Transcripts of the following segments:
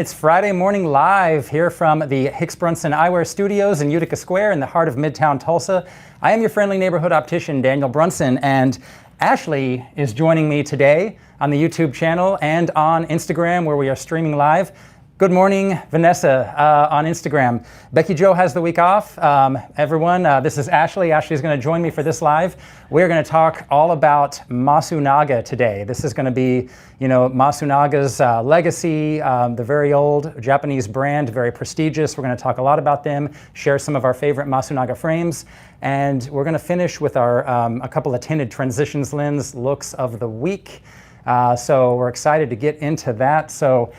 It's Friday morning live here from the Hicks Brunson Eyewear Studios in Utica Square in the heart of Midtown Tulsa. I am your friendly neighborhood optician, Daniel Brunson, and Ashley is joining me today on the YouTube channel and on Instagram where we are streaming live. Good morning, Vanessa on Instagram. Becky Jo has the week off. Everyone, this is Ashley. Ashley's going to join me for this live. We're going to talk all about Masunaga today. This is going to be, Masunaga's legacy, the very old Japanese brand, very prestigious. We're going to talk a lot about them, share some of our favorite Masunaga frames, and we're going to finish with our a couple of tinted transitions lens looks of the week. So we're excited to get into that. So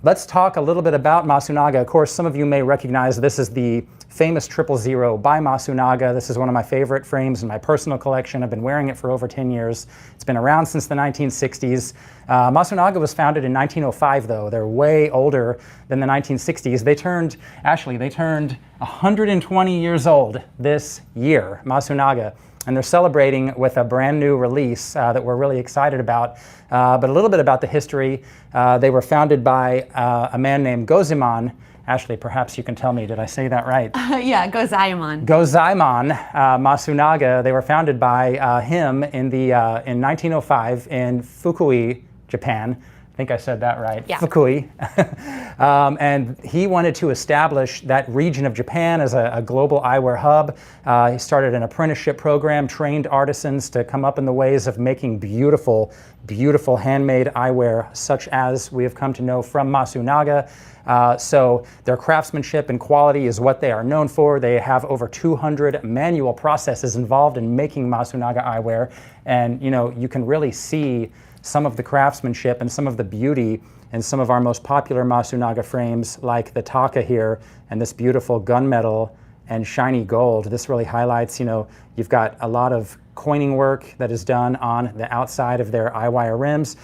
let's talk a little bit about Masunaga. Of course, some of you may recognize this is the famous 000 by Masunaga. This is one of my favorite frames in my personal collection. I've been wearing it for over 10 years. It's been around since the 1960s. Masunaga was founded in 1905, though. They're way older than the 1960s. They turned 120 years old this year, Masunaga. And they're celebrating with a brand new release that we're really excited about. But a little bit about the history. They were founded by a man named Gozaemon. Ashley, perhaps you can tell me, did I say that right? Yeah, Gozaemon. Gozaemon Masunaga. They were founded by him in 1905 in Fukui, Japan. I think I said that right. Yeah. Fukui. And he wanted to establish that region of Japan as a global eyewear hub. He started an apprenticeship program, trained artisans to come up in the ways of making beautiful, beautiful handmade eyewear, such as we have come to know from Masunaga. So their craftsmanship and quality is what they are known for. They have over 200 manual processes involved in making Masunaga eyewear. And you can really see some of the craftsmanship and some of the beauty in some of our most popular Masunaga frames, like the Taka here and this beautiful gunmetal and shiny gold. This really highlights, you've got a lot of coining work that is done on the outside of their Eyewear rims,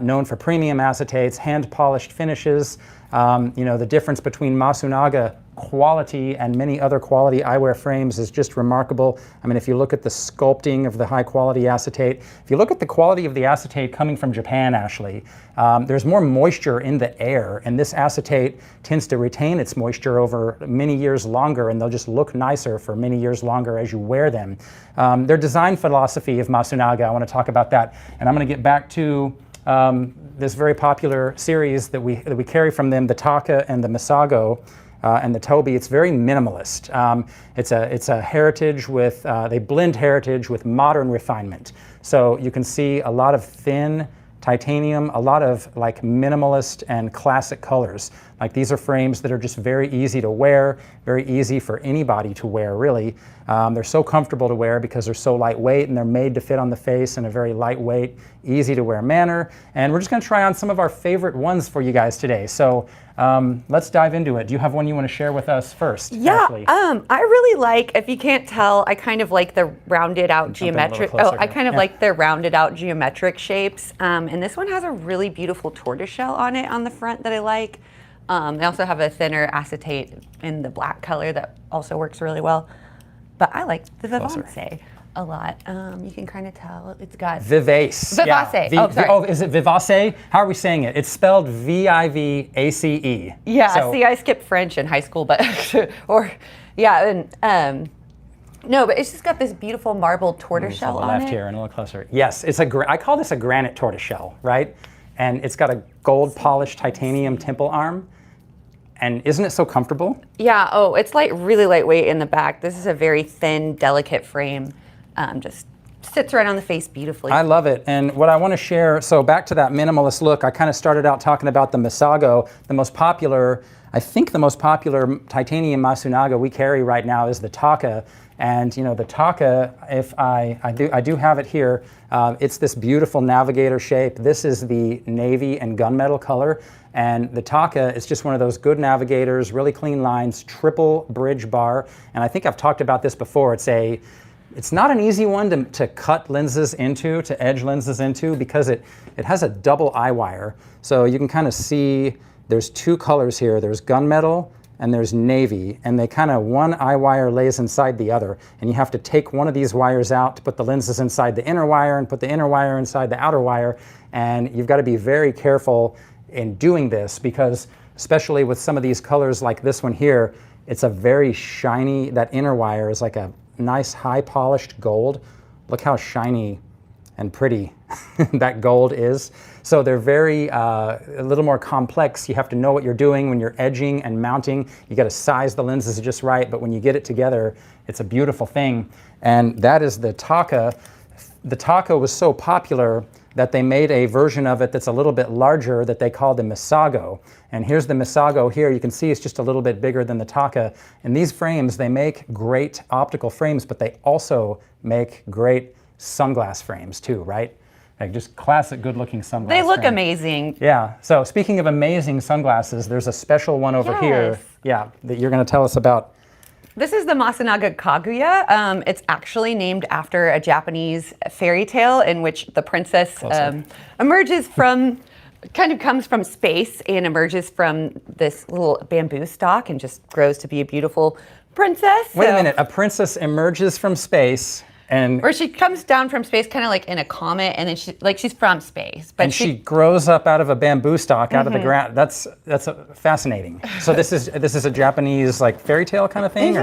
known for premium acetates, hand-polished finishes. The difference between Masunaga quality and many other quality eyewear frames is just remarkable. I mean, if you look at the sculpting of the high quality acetate, if you look at the quality of the acetate coming from Japan, Ashley, there's more moisture in the air, and this acetate tends to retain its moisture over many years longer, and they'll just look nicer for many years longer as you wear them. Their design philosophy of Masunaga, I want to talk about that, and I'm going to get back to this very popular series that we carry from them, the Taka and the Masago. And the Toby. It's very minimalist. It's a heritage with, they blend heritage with modern refinement. So you can see a lot of thin titanium, a lot of like minimalist and classic colors. Like these are frames that are just very easy to wear, very easy for anybody to wear, really. They're so comfortable to wear because they're so lightweight and they're made to fit on the face in a very lightweight, easy to wear manner. And we're just going to try on some of our favorite ones for you guys today. So let's dive into it. Do you have one you want to share with us first? Yeah, Ashley? I really like, if you can't tell, I kind of like the rounded out geometric, like the rounded out geometric shapes. And this one has a really beautiful tortoiseshell on it on the front that I like. They also have a thinner acetate in the black color that also works really well. But I like the Vivace a lot. You can kind of tell it's got Vivace. Vivace. Yeah. Sorry. Is it Vivace? How are we saying it? It's spelled V-I-V-A-C-E. Yeah. So, see, I skipped French in high school, but no, but it's just got this beautiful marbled tortoiseshell on left it. here and a little closer. Yes, I call this a granite tortoiseshell, right? And it's got a gold polished titanium temple arm. And isn't it so comfortable? Yeah. Oh, it's like really lightweight in the back. This is a very thin, delicate frame. Just sits right on the face beautifully. I love it. And what I want to share, so back to that minimalist look, I kind of started out talking about the Masago. The most popular, I think the most popular titanium Masunaga we carry right now is the Taka. And the Taka, if I do have it here, it's this beautiful navigator shape. This is the navy and gunmetal color. And the Taka is just one of those good navigators, really clean lines, triple bridge bar. And I think I've talked about this before. It's not an easy one to cut lenses into, to edge lenses into, because it has a double eye wire. So you can kind of see there's two colors here. There's gunmetal and there's navy, and they kind of, one eye wire lays inside the other, and you have to take one of these wires out to put the lenses inside the inner wire and put the inner wire inside the outer wire, and you've got to be very careful in doing this, because especially with some of these colors like this one here, it's a very shiny, that inner wire is like a nice high polished gold. Look how shiny and pretty that gold is. So they're very, a little more complex. You have to know what you're doing when you're edging and mounting. You got to size the lenses just right, but when you get it together, it's a beautiful thing. And that is the Taka. The Taka was so popular that they made a version of it that's a little bit larger that they call the Misago. And here's the Misago here. You can see it's just a little bit bigger than the Taka. And these frames, they make great optical frames, but they also make great sunglass frames too, right? Like just classic good-looking sunglasses. They look amazing. Yeah. So speaking of amazing sunglasses, there's a special one over here. Yeah, that you're going to tell us about. This is the Masunaga Kaguya. It's actually named after a Japanese fairy tale in which the princess emerges from, kind of comes from space and emerges from this little bamboo stalk and just grows to be a beautiful princess. Wait a minute, a princess emerges from space and... Or she comes down from space kind of like in a comet, and then she's from space. But and she grows up out of a bamboo stalk out of the ground. That's fascinating. So this is a Japanese like fairy tale kind of thing,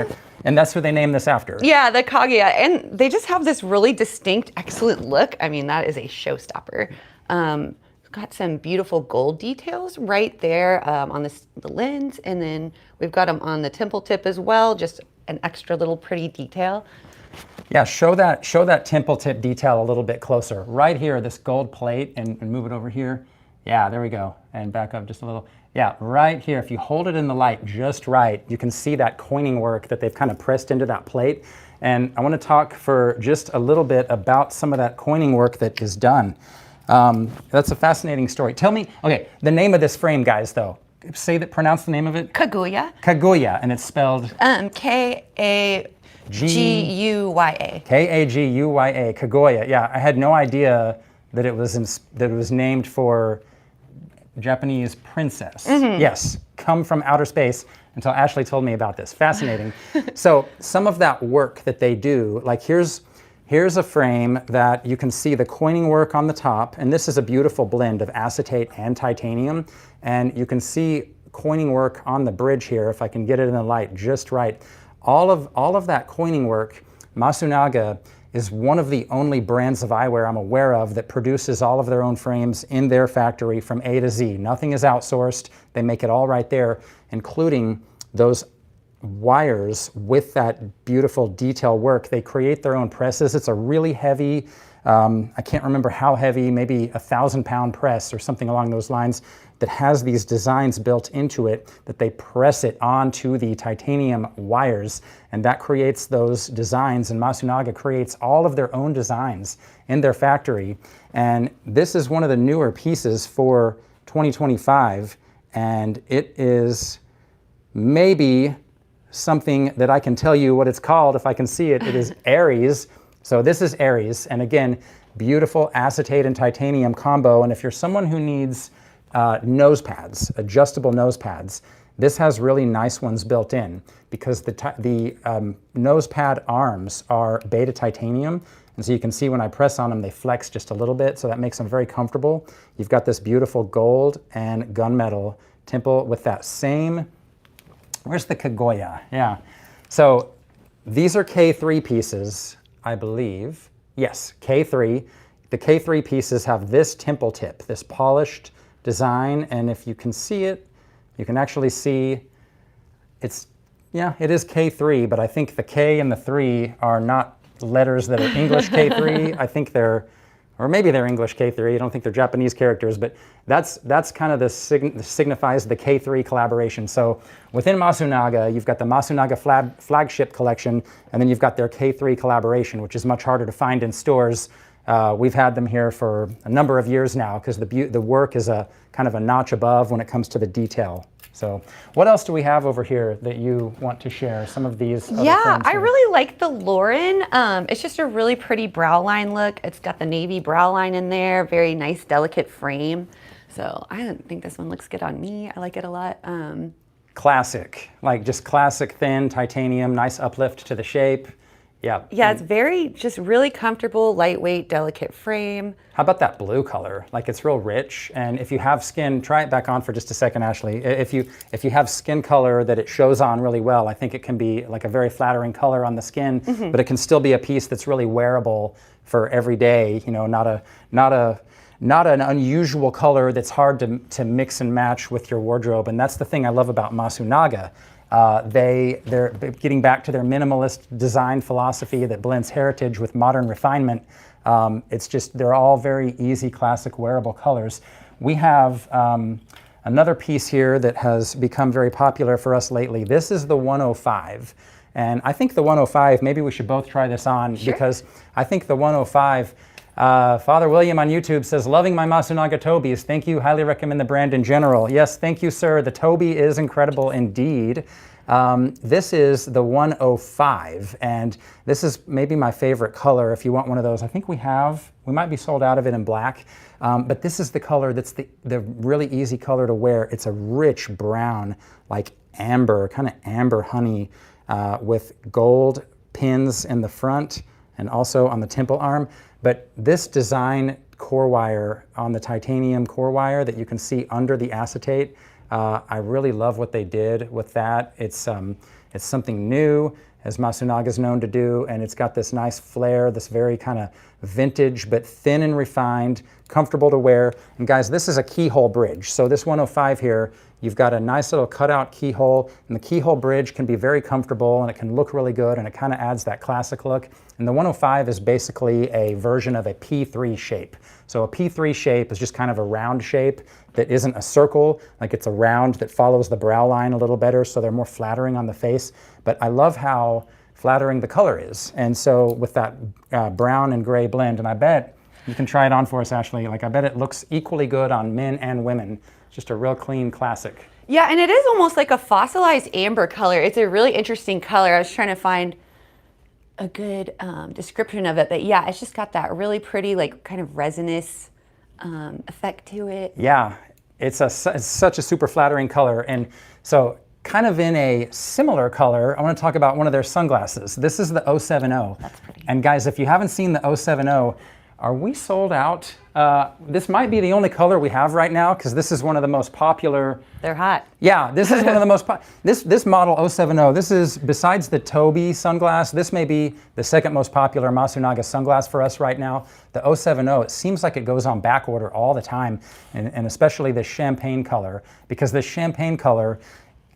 and that's who they named this after. Yeah, the Kaguya, and they just have this really distinct, excellent look. I mean, that is a showstopper. Got some beautiful gold details right there on the lens, and then we've got them on the temple tip as well. Just an extra little pretty detail. Yeah, show that temple tip detail a little bit closer. Right here, this gold plate, and move it over here. Yeah, there we go. And back up just a little. Yeah, right here, if you hold it in the light just right, you can see that coining work that they've kind of pressed into that plate. And I want to talk for just a little bit about some of that coining work that is done. That's a fascinating story. Tell me, okay, the name of this frame, guys, though. Pronounce the name of it. Kaguya. Kaguya, and it's spelled? K-A-G-U-Y-A. K-A-G-U-Y-A, Kaguya. Yeah, I had no idea that it was named for Japanese princess. Yes, come from outer space, until Ashley told me about this. Fascinating. So some of that work that they do, like here's a frame that you can see the coining work on the top, and this is a beautiful blend of acetate and titanium, and you can see coining work on the bridge here, if I can get it in the light just right. All of that coining work, Masunaga is one of the only brands of eyewear I'm aware of that produces all of their own frames in their factory from A to Z. Nothing is outsourced. They make it all right there, including those wires with that beautiful detail work. They create their own presses. It's a really heavy, I can't remember how heavy, maybe 1,000-pound press or something along those lines, that has these designs built into it that they press it onto the titanium wires, and that creates those designs. And Masunaga creates all of their own designs in their factory. And this is one of the newer pieces for 2025, and it is maybe something that I can tell you what it's called if I can see it. It is Aries. So this is Aries, and again, beautiful acetate and titanium combo. And if you're someone who needs nose pads, adjustable nose pads, this has really nice ones built in, because the nose pad arms are beta titanium, and so you can see when I press on them, they flex just a little bit, so that makes them very comfortable. You've got this beautiful gold and gunmetal temple with that same. Where's the Kaguya? Yeah. So these are K3 pieces, I believe. Yes, K3. The K3 pieces have this temple tip, this polished design, and if you can see it, you can actually see it is K3, but I think the K and the 3 are not letters that are English K3. I think they're, or maybe they're English K3. I don't think they're Japanese characters, but that's kind of signifies the K3 collaboration. So within Masunaga, you've got the Masunaga flagship collection, and then you've got their K3 collaboration, which is much harder to find in stores. We've had them here for a number of years now, because the work is a kind of a notch above when it comes to the detail. So what else do we have over here that you want to share? Some of these other Yeah, I really like the Lauren. It's just a really pretty brow line look. It's got the navy brow line in there, very nice, delicate frame. So I think this one looks good on me. I like it a lot. Classic, like just classic thin titanium, nice uplift to the shape. Yeah. Yeah, it's very, just really comfortable, lightweight, delicate frame. How about that blue color? Like it's real rich, and if you have skin, try it back on for just a second, Ashley. If you have skin color that it shows on really well, I think it can be like a very flattering color on the skin, but it can still be a piece that's really wearable for every day. You know, not an unusual color that's hard to mix and match with your wardrobe, and that's the thing I love about Masunaga. They're getting back to their minimalist design philosophy that blends heritage with modern refinement. It's just, they're all very easy, classic, wearable colors. We have another piece here that has become very popular for us lately. This is the 105. And I think the 105, maybe we should both try this on, because I think the 105, Father William on YouTube says, loving my Masunaga Tobies. Thank you. Highly recommend the brand in general. Yes, thank you, sir. The Toby is incredible indeed. This is the 105, and this is maybe my favorite color if you want one of those. I think we might be sold out of it in black, but this is the color that's the really easy color to wear. It's a rich brown, like amber, kind of amber honey, with gold pins in the front and also on the temple arm. But this design core wire on the titanium core wire that you can see under the acetate, I really love what they did with that. It's something new, as Masunaga is known to do, and it's got this nice flare, this very kind of vintage but thin and refined, comfortable to wear. And guys, this is a keyhole bridge. So this 105 here, you've got a nice little cutout keyhole, and the keyhole bridge can be very comfortable, and it can look really good, and it kind of adds that classic look. And the 105 is basically a version of a P3 shape. So a P3 shape is just kind of a round shape that isn't a circle, like it's a round that follows the brow line a little better, so they're more flattering on the face. But I love how flattering the color is. And so with that brown and gray blend, and I bet you can try it on for us, Ashley, like I bet it looks equally good on men and women. Just a real clean classic. Yeah, and it is almost like a fossilized amber color. It's a really interesting color. I was trying to find a good description of it, but yeah, it's just got that really pretty, like kind of resinous effect to it. Yeah, it's such a super flattering color. And so kind of in a similar color, I want to talk about one of their sunglasses. This is the 070. That's pretty. And guys, if you haven't seen the 070, are we sold out? This might be the only color we have right now, because this is one of the most popular. They're hot. Yeah, this is one of the most this model 070, this is, besides the Toby sunglass, this may be the second most popular Masunaga sunglass for us right now. The 070, it seems like it goes on back order all the time, and especially the champagne color, because the champagne color,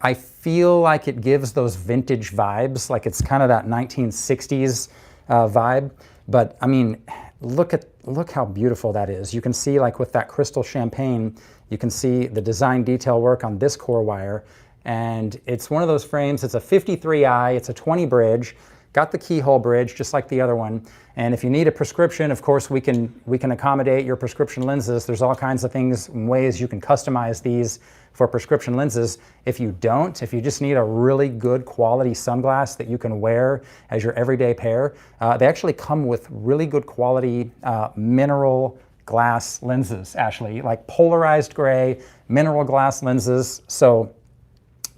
I feel like it gives those vintage vibes, like it's kind of that 1960s vibe. But I mean, look how beautiful that is. You can see, like with that crystal champagne, you can see the design detail work on this core wire. And it's one of those frames, it's a 53i, it's a 20 bridge, got the keyhole bridge just like the other one. And if you need a prescription, of course, we can accommodate your prescription lenses. There's all kinds of things and ways you can customize these for prescription lenses. If you don't, if you just need a really good quality sunglass that you can wear as your everyday pair, they actually come with really good quality mineral glass lenses, Ashley, like polarized gray mineral glass lenses. So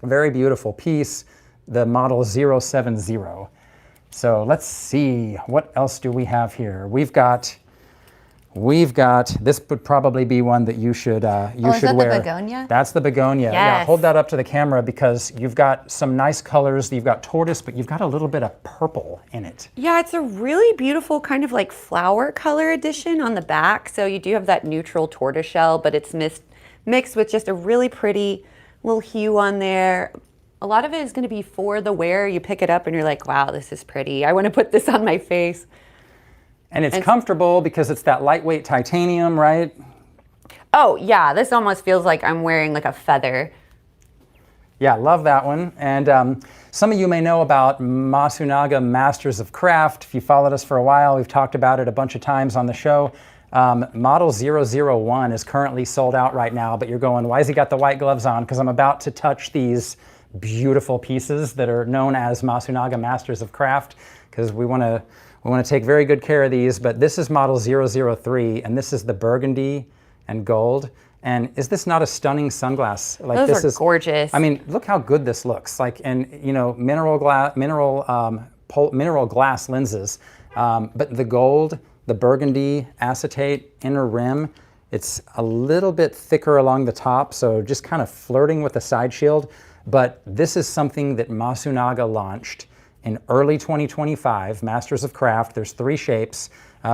very beautiful piece, the model 070. So let's see, what else do we have here? We've got, this would probably be one that you should wear. Is that the begonia? That's the begonia. Yes. Yeah, hold that up to the camera, because you've got some nice colors. You've got tortoise, but you've got a little bit of purple in it. Yeah, it's a really beautiful kind of like flower color addition on the back. So you do have that neutral tortoiseshell, but it's mixed with just a really pretty little hue on there. A lot of it is going to be for the wear. You pick it up and you're like, wow, this is pretty. I want to put this on my face. And it's comfortable because it's that lightweight titanium, right? Oh, yeah. This almost feels like I'm wearing like a feather. Yeah, love that one. And some of you may know about Masunaga Masters of Craft. If you followed us for a while, we've talked about it a bunch of times on the show. Model 001 is currently sold out right now, but you're going, why has he got the white gloves on? Because I'm about to touch these beautiful pieces that are known as Masunaga Masters of Craft, because we want to take very good care of these. But this is model 003, and this is the burgundy and gold. And is this not a stunning sunglass? Like, Those this are is gorgeous. I mean, look how good this looks. Like, and you know, mineral mineral glass lenses. But the gold, the burgundy acetate inner rim, it's a little bit thicker along the top, so just kind of flirting with the side shield. But this is something that Masunaga launched in early 2025, Masters of Craft. There's 3 shapes.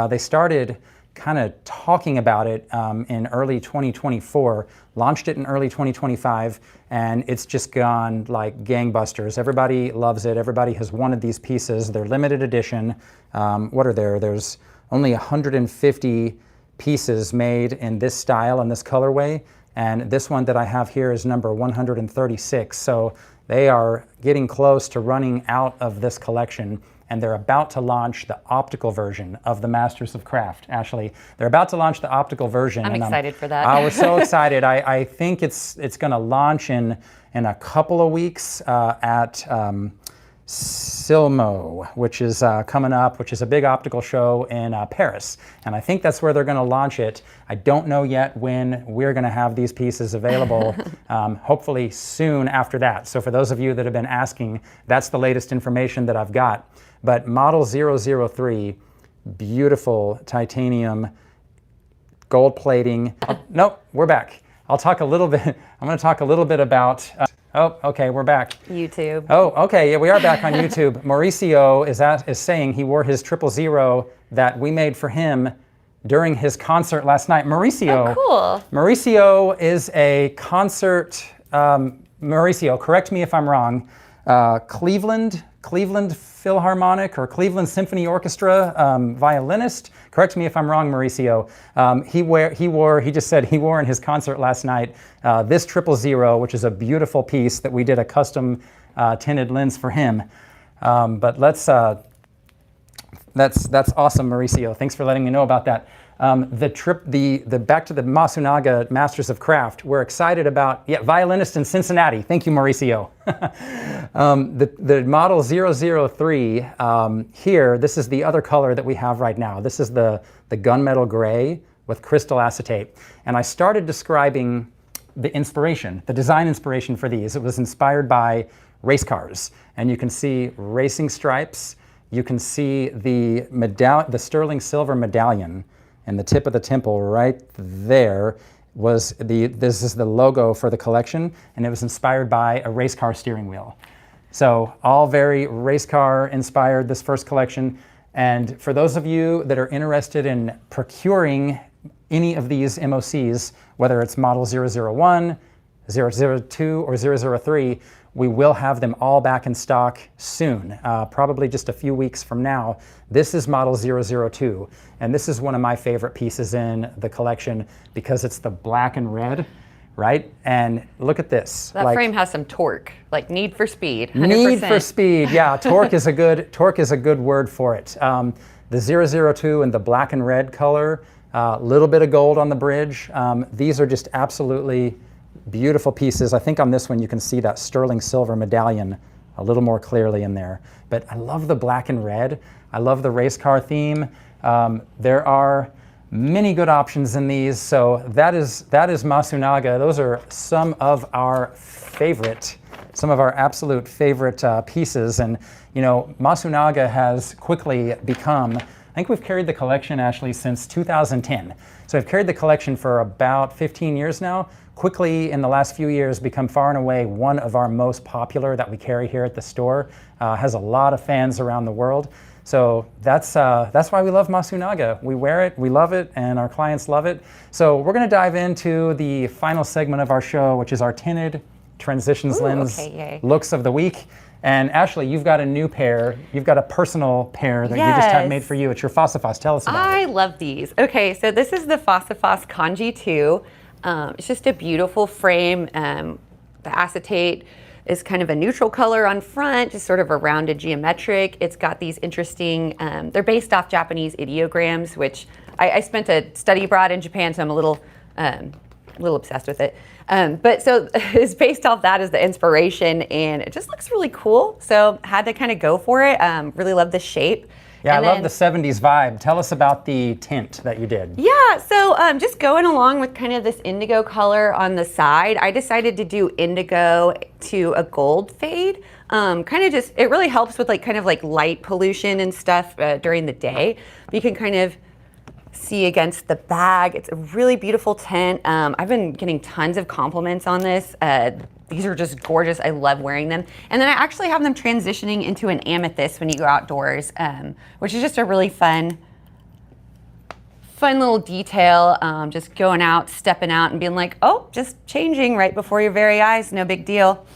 They started kind of talking about it in early 2024, launched it in early 2025, and it's just gone like gangbusters. Everybody loves it. Everybody has wanted these pieces. They're limited edition. What are there? There's only 150 pieces made in this style and this colorway, and this one that I have here is number 136. So they are getting close to running out of this collection, and they're about to launch the optical version of the Masters of Craft. Ashley, they're about to launch the optical version. I'm excited for that. We're so excited. I think it's going to launch in a couple of weeks at Silmo, which is coming up, which is a big optical show in Paris. And I think that's where they're going to launch it. I don't know yet when we're going to have these pieces available, hopefully soon after that. So for those of you that have been asking, that's the latest information that I've got. But model 003, beautiful titanium, gold plating. Nope, we're back. I'll talk a little bit, I'm going to talk a little bit about, oh, okay, we're back. YouTube. Oh, okay, yeah, we are back on YouTube. Mauricio is saying he wore his 000 that we made for him during his concert last night. Mauricio. Oh, cool. Mauricio is a concert, Mauricio, correct me if I'm wrong, Cleveland Philharmonic or Cleveland Symphony Orchestra violinist. Correct me if I'm wrong, Mauricio. He just said he wore in his concert last night this 000, which is a beautiful piece that we did a custom tinted lens for him. But that's awesome, Mauricio. Thanks for letting me know about that. The back to the Masunaga Masters of Craft. We're excited about, violinist in Cincinnati. Thank you, Mauricio. The model 003 here, this is the other color that we have right now. This is the gunmetal gray with crystal acetate. And I started describing the inspiration, the design inspiration for these. It was inspired by race cars. And you can see racing stripes. You can see the sterling silver medallion. And the tip of the temple right there this is the logo for the collection, and it was inspired by a race car steering wheel. So all very race car inspired, this first collection. And for those of you that are interested in procuring any of these MOCs, whether it's model 001, 002, or 003, we will have them all back in stock soon, probably just a few weeks from now. This is model 002, and this is one of my favorite pieces in the collection because it's the black and red, right? And look at this. That frame has some torque, like need for speed, 100%. Need for speed, yeah. Torque is a good word for it. The 002 and the black and red color, a little bit of gold on the bridge. These are just absolutely beautiful pieces. I think on this one you can see that sterling silver medallion a little more clearly in there. But I love the black and red. I love the race car theme. There are many good options in these. So that is Masunaga. Those are some of our absolute favorite pieces. And you know, Masunaga has quickly become, I think we've carried the collection, Ashley, since 2010. So I've carried the collection for about 15 years now. Quickly, in the last few years, become far and away one of our most popular that we carry here at the store. Has a lot of fans around the world. So that's why we love Masunaga. We wear it, we love it, and our clients love it. So we're going to dive into the final segment of our show, which is our tinted transitions lens looks of the week. And Ashley, you've got a new pair. You've got a personal pair that you just had made for you. It's your Fossifos. Tell us about it. I love these. Okay, so this is the Fossifos Kanji 2. It's just a beautiful frame. The acetate is kind of a neutral color on front, just sort of a rounded geometric. It's got these interesting, they're based off Japanese ideograms, which I spent a study abroad in Japan, so I'm a little obsessed with it. But so it's based off that as the inspiration, and it just looks really cool. So had to kind of go for it. Really love the shape. Yeah, I love the 70s vibe. Tell us about the tint that you did. Yeah, so just going along with kind of this indigo color on the side, I decided to do indigo to a gold fade. Kind of just, it really helps with like kind of like light pollution and stuff during the day. You can kind of see against the bag. It's a really beautiful tint. I've been getting tons of compliments on this. These are just gorgeous. I love wearing them. And then I actually have them transitioning into an amethyst when you go outdoors, which is just a really fun little detail. Just going out, stepping out and being like, oh, just changing right before your very eyes. No big deal.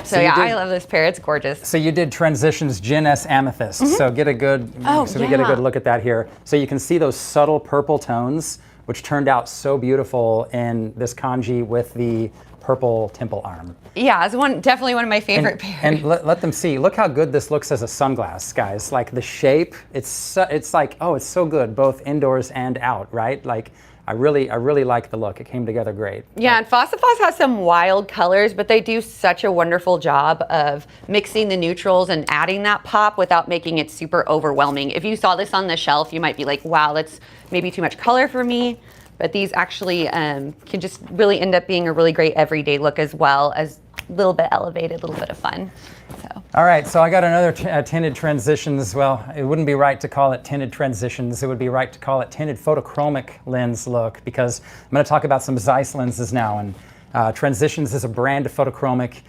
So yeah, I love this pair. It's gorgeous. So you did transitions gin S amethyst. So get a good, we get a good look at that here. So you can see those subtle purple tones, which turned out so beautiful in this kanji with the purple temple arm. Yeah, it's definitely one of my favorite pairs. And let them see. Look how good this looks as a sunglass, guys. Like the shape, it's like, oh, it's so good both indoors and out, right? Like I really like the look. It came together great. Yeah, and Fossifoss has some wild colors, but they do such a wonderful job of mixing the neutrals and adding that pop without making it super overwhelming. If you saw this on the shelf, you might be like, wow, that's maybe too much color for me. But these actually can just really end up being a really great everyday look, as well as a little bit elevated, a little bit of fun. So. All right, so I got another tinted transitions. Well, it wouldn't be right to call it tinted transitions. It would be right to call it tinted photochromic lens look, because I'm going to talk about some Zeiss lenses now. And Transitions is a brand of photochromic.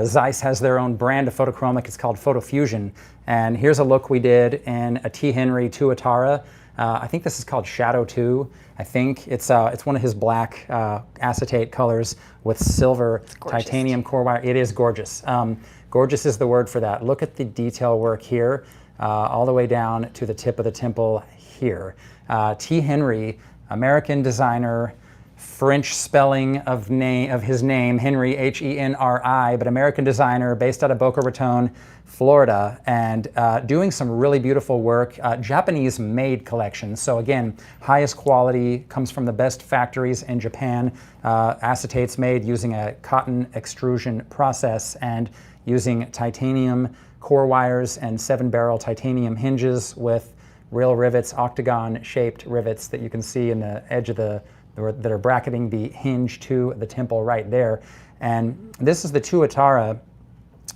Zeiss has their own brand of photochromic. It's called Photo Fusion. And here's a look we did in a T. Henry Tuatara. I think this is called Shadow 2. I think it's one of his black acetate colors with silver titanium core wire. It is gorgeous. Gorgeous is the word for that. Look at the detail work here, all the way down to the tip of the temple here. T. Henry, American designer, French spelling of his name, Henry, Henri, but American designer based out of Boca Raton, Florida, and doing some really beautiful work. Japanese made collections. So again, highest quality, comes from the best factories in Japan. Acetates made using a cotton extrusion process and using titanium core wires and 7-barrel titanium hinges with real rivets, octagon-shaped rivets that you can see in the edge of that are bracketing the hinge to the temple right there. And this is the Tuatara.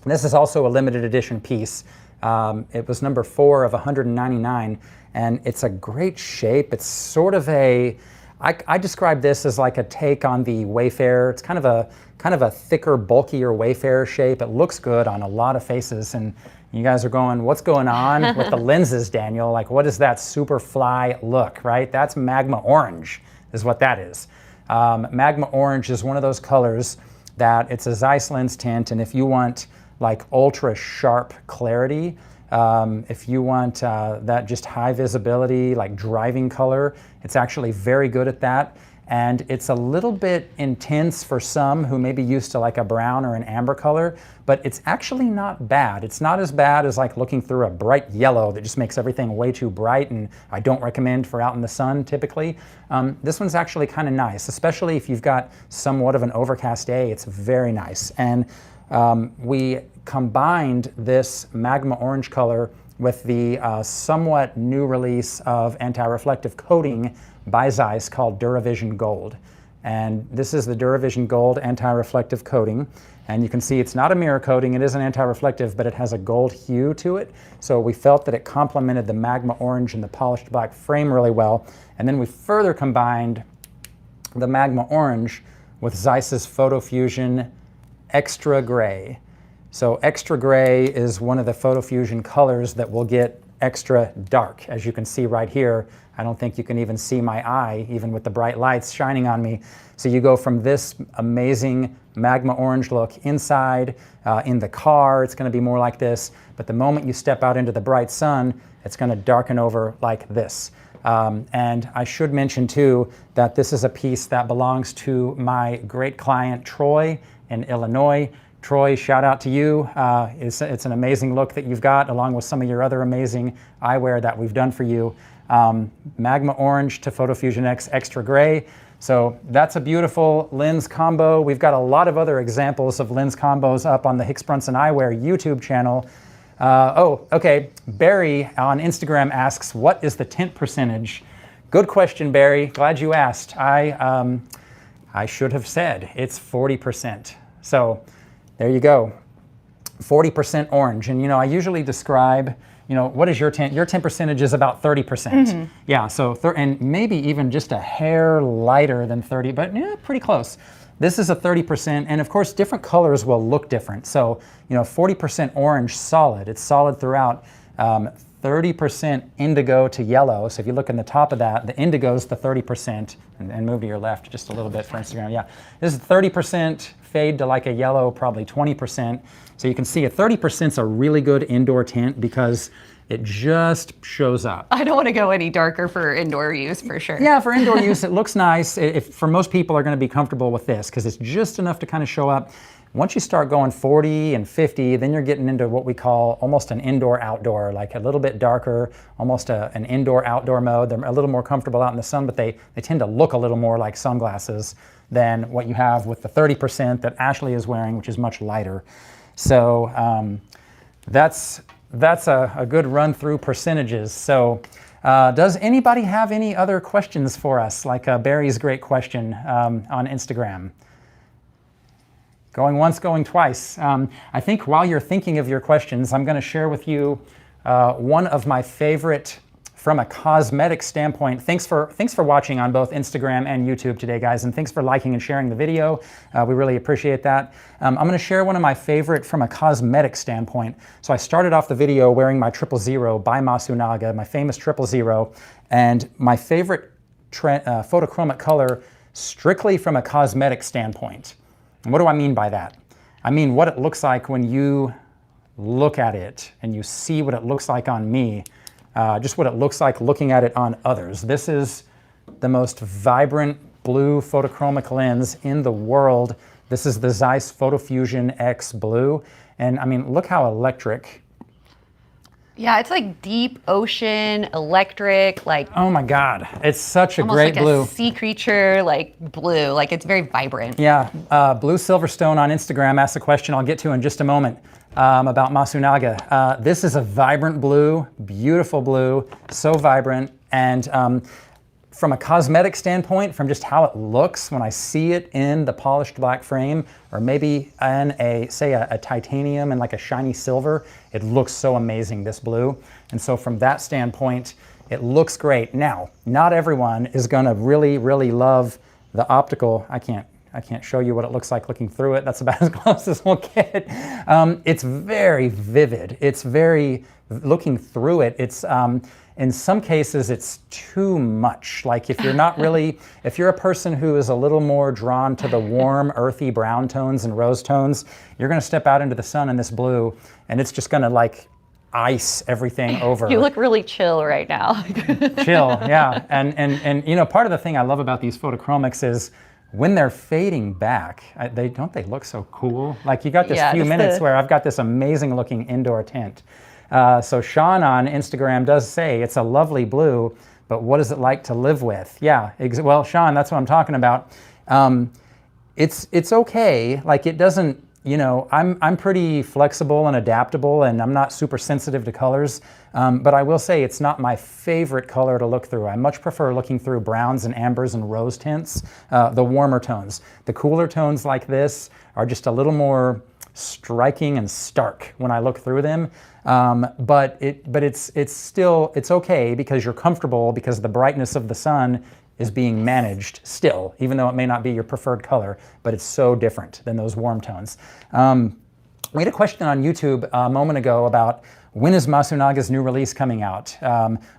This is also a limited edition piece. It was number 4 of 199, and it's a great shape. It's sort of I describe this as like a take on the Wayfarer. It's kind of a thicker, bulkier Wayfarer shape. It looks good on a lot of faces, and you guys are going, what's going on with the lenses, Daniel? Like, what is that super fly look, right? That's magma orange is what that is. Magma orange is one of those colors that it's a Zeiss lens tint, and if you want like ultra sharp clarity, if you want that just high visibility, like driving color, it's actually very good at that. And it's a little bit intense for some who may be used to like a brown or an amber color, but it's actually not bad. It's not as bad as like looking through a bright yellow that just makes everything way too bright, and I don't recommend for out in the sun typically. This one's actually kind of nice, especially if you've got somewhat of an overcast day. It's very nice. And we combined this magma orange color with the somewhat new release of anti-reflective coating by Zeiss called Duravision Gold. And this is the Duravision Gold anti-reflective coating. And you can see it's not a mirror coating, it is an anti-reflective, but it has a gold hue to it. So we felt that it complemented the magma orange and the polished black frame really well. And then we further combined the magma orange with Zeiss's Photo Fusion Extra Gray. So extra gray is one of the Photo Fusion colors that will get extra dark. As you can see right here, I don't think you can even see my eye, even with the bright lights shining on me. So you go from this amazing magma orange look inside, in the car, it's going to be more like this. But the moment you step out into the bright sun, it's going to darken over like this. And I should mention too that this is a piece that belongs to my great client Troy in Illinois. Troy, shout out to you. It's an amazing look that you've got, along with some of your other amazing eyewear that we've done for you. Magma Orange to Photo Fusion X Extra Gray. So that's a beautiful lens combo. We've got a lot of other examples of lens combos up on the Hicks Brunson Eyewear YouTube channel. Oh, okay. Barry on Instagram asks, what is the tint percentage? Good question, Barry. Glad you asked. I should have said it's 40%. So there you go. 40% orange. And, you know, I usually describe, you know, what is your tint? Your tint percentage is about 30%. Yeah, so, and maybe even just a hair lighter than 30, but yeah, pretty close. This is a 30%, and of course, different colors will look different. So, you know, 40% orange, solid. It's solid throughout. 30% indigo to yellow. So if you look in the top of that, the indigo is the 30%, and move to your left just a little bit for Instagram. Yeah, this is 30% fade to like a yellow, probably 20%. So you can see a 30% is a really good indoor tint because it just shows up. I don't want to go any darker for indoor use for sure. Yeah, for indoor use, it looks nice. For most people are going to be comfortable with this because it's just enough to kind of show up. Once you start going 40 and 50, then you're getting into what we call almost an indoor-outdoor, like a little bit darker, almost an indoor-outdoor mode. They're a little more comfortable out in the sun, but they tend to look a little more like sunglasses than what you have with the 30% that Ashley is wearing, which is much lighter. So that's a good run through percentages. So does anybody have any other questions for us, like Barry's great question on Instagram? Going once, going twice. I think while you're thinking of your questions, I'm going to share with you one of my favorite from a cosmetic standpoint. Thanks for watching on both Instagram and YouTube today, guys, and thanks for liking and sharing the video. We really appreciate that. I'm going to share one of my favorite from a cosmetic standpoint. So I started off the video wearing my 000 by Masunaga, my famous 000, and my favorite photochromic color strictly from a cosmetic standpoint. And what do I mean by that? I mean what it looks like when you look at it and you see what it looks like on me, just what it looks like looking at it on others. This is the most vibrant blue photochromic lens in the world. This is the Zeiss PhotoFusion X Blue. And I mean, look how electric. Yeah, it's like deep ocean, electric, like... Oh my God, it's such a great like blue. Almost like a sea creature, like blue, like it's very vibrant. Yeah, Blue Silverstone on Instagram asked a question I'll get to in just a moment about Masunaga. This is a vibrant blue, beautiful blue, so vibrant. And from a cosmetic standpoint, from just how it looks when I see it in the polished black frame, or maybe in a titanium and like a shiny silver, it looks so amazing, this blue. And so from that standpoint, it looks great. Now, not everyone is gonna really, really love the optical. I can't show you what it looks like looking through it. That's about as close as we'll get. It's very vivid. It's very, looking through it, it's, in some cases, it's too much. Like if you're not really, if you're a person who is a little more drawn to the warm, earthy brown tones and rose tones, you're gonna step out into the sun in this blue, and it's just gonna like ice everything over. You look really chill right now. Chill, yeah. And you know, part of the thing I love about these photochromics is when they're fading back, don't they look so cool? Like you got this few minutes where I've got this amazing looking indoor tint. So Sean on Instagram does say it's a lovely blue, but what is it like to live with? Yeah, well, Sean, that's what I'm talking about. It's okay. Like it doesn't, you know, I'm pretty flexible and adaptable, and I'm not super sensitive to colors. But I will say it's not my favorite color to look through. I much prefer looking through browns and ambers and rose tints, the warmer tones. The cooler tones like this are just a little more striking and stark when I look through them. But it's still, it's okay because you're comfortable, because the brightness of the sun is being managed still, even though it may not be your preferred color, but it's so different than those warm tones. We had a question on YouTube a moment ago about when is Masunaga's new release coming out?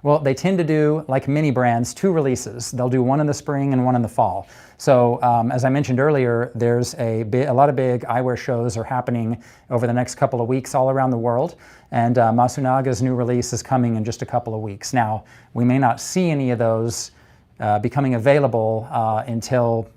Well, they tend to do, like many brands, 2 releases. They'll do one in the spring and one in the fall. So as I mentioned earlier, there's a lot of big eyewear shows are happening over the next couple of weeks all around the world. And Masunaga's new release is coming in just a couple of weeks. Now, we may not see any of those becoming available until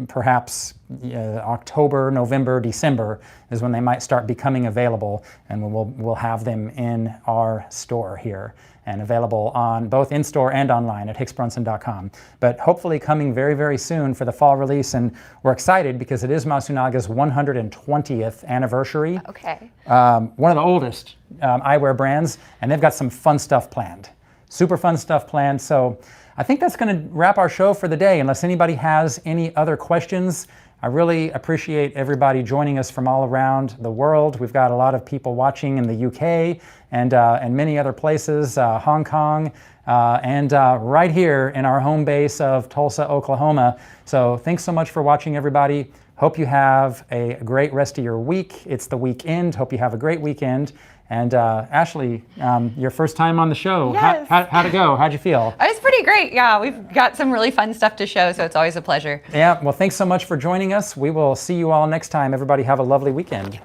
perhaps October, November, December is when they might start becoming available, and we'll have them in our store here. and available on both in-store and online at hicksbrunson.com. But hopefully coming very, very soon for the fall release, and we're excited because it is Masunaga's 120th anniversary. Okay. One of the oldest eyewear brands, and they've got some fun stuff planned. Super fun stuff planned. So I think that's going to wrap our show for the day. Unless anybody has any other questions, I really appreciate everybody joining us from all around the world. We've got a lot of people watching in the UK and many other places, Hong Kong, and right here in our home base of Tulsa, Oklahoma. So thanks so much for watching, everybody. Hope you have a great rest of your week. It's the weekend. Hope you have a great weekend. And Ashley, your first time on the show. Yes. How'd it go? How'd you feel? It was pretty great. Yeah, we've got some really fun stuff to show, so it's always a pleasure. Yeah, well, thanks so much for joining us. We will see you all next time. Everybody have a lovely weekend.